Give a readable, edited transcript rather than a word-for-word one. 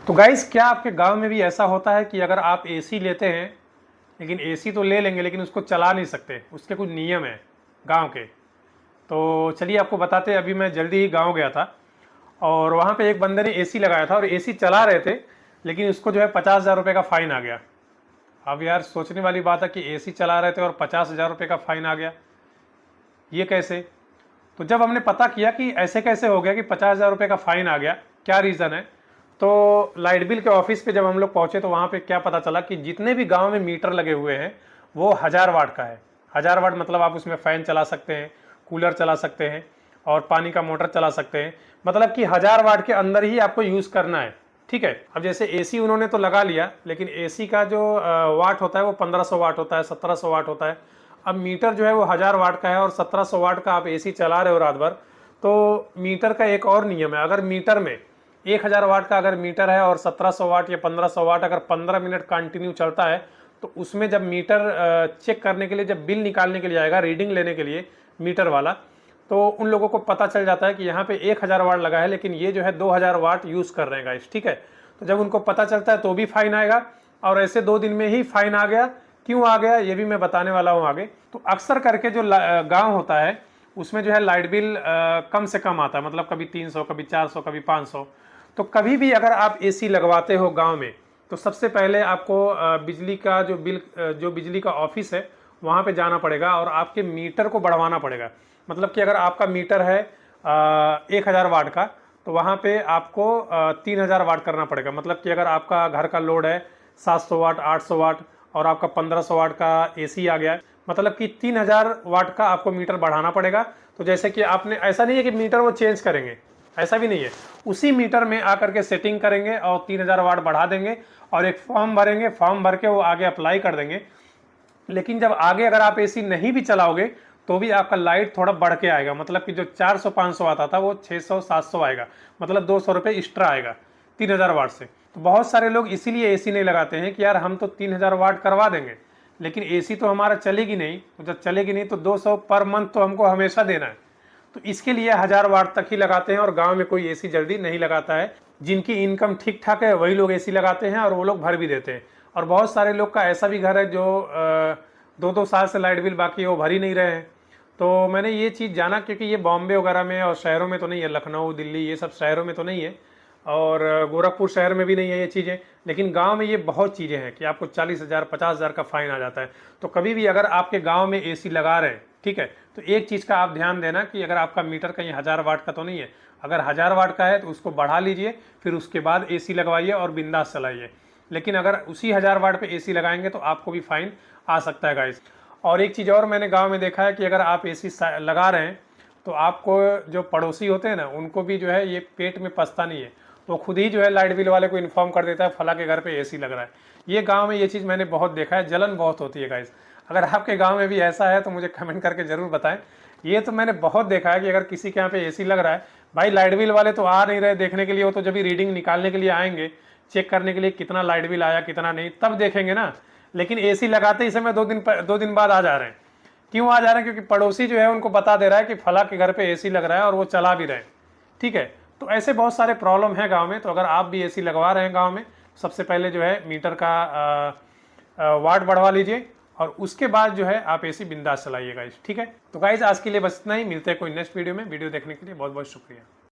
तो गाइस, क्या आपके गांव में भी ऐसा होता है कि अगर आप एसी लेते हैं, लेकिन एसी तो ले लेंगे लेकिन उसको चला नहीं सकते, उसके कुछ नियम हैं गांव के। तो चलिए आपको बताते हैं। अभी मैं जल्दी ही गांव गया था और वहाँ पे एक बंदे ने एसी लगाया था और एसी चला रहे थे, लेकिन उसको जो है 50,000 रुपये का फ़ाइन आ गया। अब यार सोचने वाली बात है कि एसी चला रहे थे और 50,000 रुपये का फ़ाइन आ गया, ये कैसे? तो जब हमने पता किया कि ऐसे कैसे हो गया कि 50,000 रुपये का फ़ाइन आ गया, क्या रीज़न है, तो लाइट बिल के ऑफिस पे जब हम लोग पहुंचे तो वहाँ पे क्या पता चला कि जितने भी गांव में मीटर लगे हुए हैं वो 1000 वाट का है। 1000 वाट मतलब आप उसमें फ़ैन चला सकते हैं, कूलर चला सकते हैं और पानी का मोटर चला सकते हैं। मतलब कि 1000 वाट के अंदर ही आपको यूज़ करना है, ठीक है। अब जैसे एसी उन्होंने तो लगा लिया, लेकिन एसी का जो वाट होता है वो 1500 वाट होता है, 1700 वाट होता है। अब मीटर जो है वो 1000 वाट का है और 1700 वाट का आप एसी चला रहे हो रात भर, तो मीटर का एक और नियम है। अगर मीटर में 1000 वाट का अगर मीटर है और 1700 वाट या 1500 वाट अगर 15 मिनट कंटिन्यू चलता है, तो उसमें जब मीटर चेक करने के लिए, जब बिल निकालने के लिए आएगा, रीडिंग लेने के लिए मीटर वाला, तो उन लोगों को पता चल जाता है कि यहाँ पे 1000 वाट लगा है लेकिन ये जो है 2000 वाट यूज़ कर रहे हैं गाइस, ठीक है। तो जब उनको पता चलता है तो भी फाइन आएगा, और ऐसे 2 दिन में ही फाइन आ गया। क्यों आ गया ये भी मैं बताने वाला हूँ आगे। तो अक्सर करके जो गाँव होता है उसमें जो है लाइट बिल कम से कम आता है, मतलब कभी 300, कभी 400, कभी 500। तो कभी भी अगर आप एसी लगवाते हो गांव में, तो सबसे पहले आपको बिजली का जो बिल, जो बिजली का ऑफिस है वहाँ पे जाना पड़ेगा और आपके मीटर को बढ़वाना पड़ेगा। मतलब कि अगर आपका मीटर है 1000 वाट का, तो वहाँ पे आपको 3000 वाट करना पड़ेगा। मतलब कि अगर आपका घर का लोड है 700 वाट, 800 वाट और आपका 1500 वाट का एसी आ गया, मतलब कि 3000 वाट का आपको मीटर बढ़ाना पड़ेगा। तो जैसे कि आपने, ऐसा नहीं है कि मीटर वो चेंज करेंगे, ऐसा भी नहीं है, उसी मीटर में आकर के सेटिंग करेंगे और 3000 वाट बढ़ा देंगे और एक फॉर्म भरेंगे, फॉर्म भर के वो आगे अप्लाई कर देंगे। लेकिन जब आगे अगर आप एसी नहीं भी चलाओगे तो भी आपका लाइट थोड़ा बढ़ के आएगा। मतलब कि जो 400-500 आता था वो 600-700 आएगा, मतलब 200 रुपये एक्स्ट्रा आएगा 3000 वाट से। तो बहुत सारे लोग इसीलिए एसी नहीं लगाते हैं कि यार हम तो 3000 वाट करवा देंगे लेकिन एसी तो हमारा चलेगी नहीं। तो जब चलेगी नहीं तो 200 पर मंथ तो हमको हमेशा देना है। तो इसके लिए 1000 वाट तक ही लगाते हैं और गांव में कोई एसी जल्दी नहीं लगाता है। जिनकी इनकम ठीक ठाक है वही लोग एसी लगाते हैं और वो लोग भर भी देते हैं। और बहुत सारे लोग का ऐसा भी घर है जो 2-2 साल से लाइट बिल बाकी है, वो भर ही नहीं रहे हैं। तो मैंने ये चीज़ जाना, क्योंकि ये बॉम्बे वगैरह में और शहरों में तो नहीं है, लखनऊ, दिल्ली, ये सब शहरों में तो नहीं है और गोरखपुर शहर में भी नहीं है ये चीज़ें, लेकिन गांव में ये बहुत चीज़ें हैं कि आपको 40,000 50,000 का फाइन आ जाता है। तो कभी भी अगर आपके गांव में एसी लगा रहे हैं, ठीक है, तो एक चीज़ का आप ध्यान देना कि अगर आपका मीटर कहीं 1000 वाट का तो नहीं है। अगर 1000 वाट का है तो उसको बढ़ा लीजिए, फिर उसके बाद एसी लगवाइए और बिंदास चलाइए। लेकिन अगर उसी 1000 वाट पे एसी लगाएंगे तो आपको भी फाइन आ सकता है गाइस। और एक चीज़ और मैंने गांव में देखा है कि अगर आप एसी लगा रहे हैं तो आपको जो पड़ोसी होते हैं ना, उनको भी जो है ये पेट में पचता नहीं है, तो खुद ही जो है लाइट बिल वाले को इन्फॉर्म कर देता है फला के घर पे एसी लग रहा है। ये गांव में ये चीज़ मैंने बहुत देखा है, जलन बहुत होती है गाइस। अगर आपके गांव में भी ऐसा है तो मुझे कमेंट करके ज़रूर बताएं। ये तो मैंने बहुत देखा है कि अगर किसी के यहाँ पे एसी लग रहा है, भाई लाइट बिल वाले तो आ नहीं रहे देखने के लिए, वो तो जब भी रीडिंग निकालने के लिए आएंगे, चेक करने के लिए कितना लाइट बिल आया कितना नहीं, तब देखेंगे ना। लेकिन एसी लगाते ही समय 2 दिन बाद आ जा रहे हैं। क्यों आ जा रहे हैं? क्योंकि पड़ोसी जो है उनको बता दे रहा है कि फला के घर पे एसी लग रहा है और वो चला भी रहे हैं, ठीक है। तो ऐसे बहुत सारे प्रॉब्लम है गांव में। तो अगर आप भी एसी लगवा रहे हैं गांव में, सबसे पहले जो है मीटर का वाट बढ़वा लीजिए और उसके बाद जो है आप एसी बिंदास चलाइएगा, ठीक है। तो गाइज आज के लिए बस इतना ही, मिलते हैं कोई नेक्स्ट वीडियो में। वीडियो देखने के लिए बहुत बहुत शुक्रिया।